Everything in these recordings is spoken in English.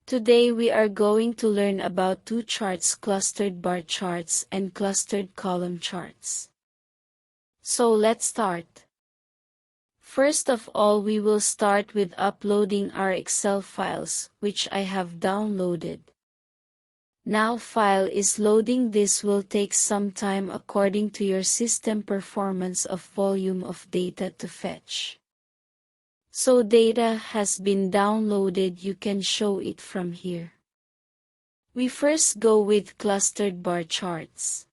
Today we are going to learn about two charts: clustered bar charts and clustered column charts. So let's start. First of all, we will start with uploading our Excel files, which I have downloaded. Now file is loading. This will take some time according to your system performance of volume of data to fetch. So data has been downloaded, you can show it from here. We first go with clustered bar charts.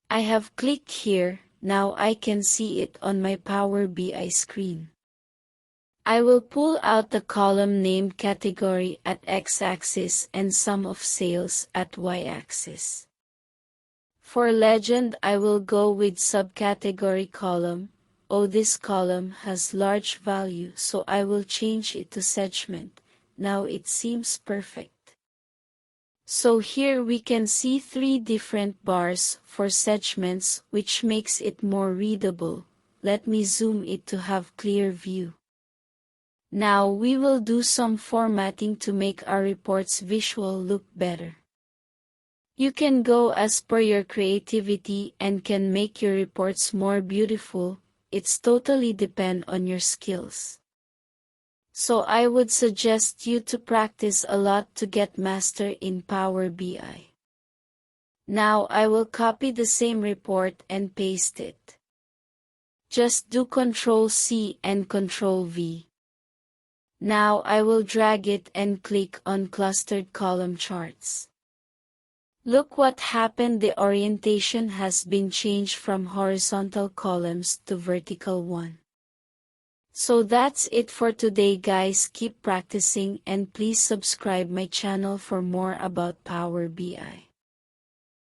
I have clicked here, now I can see it on my Power BI screen. I will pull out the column name category at x-axis and sum of sales at y-axis. For legend, I will go with subcategory column. Oh, this column has large value, so I will change it to segment. Now it seems perfect. So here we can see three different bars for segments, which makes it more readable. Let me zoom it to have clear view. Now we will do some formatting to make our reports visual look better. You can go as per your creativity and can make your reports more beautiful. It's totally depend on your skills. So I would suggest you to practice a lot to get master in Power BI. Now I will copy the same report and paste it. Just do Ctrl+C and Ctrl+V. Now I will drag it and click on clustered column charts. Look what happened, the orientation has been changed from horizontal columns to vertical one. So that's it for today, guys. Keep practicing and please subscribe my channel for more about Power BI.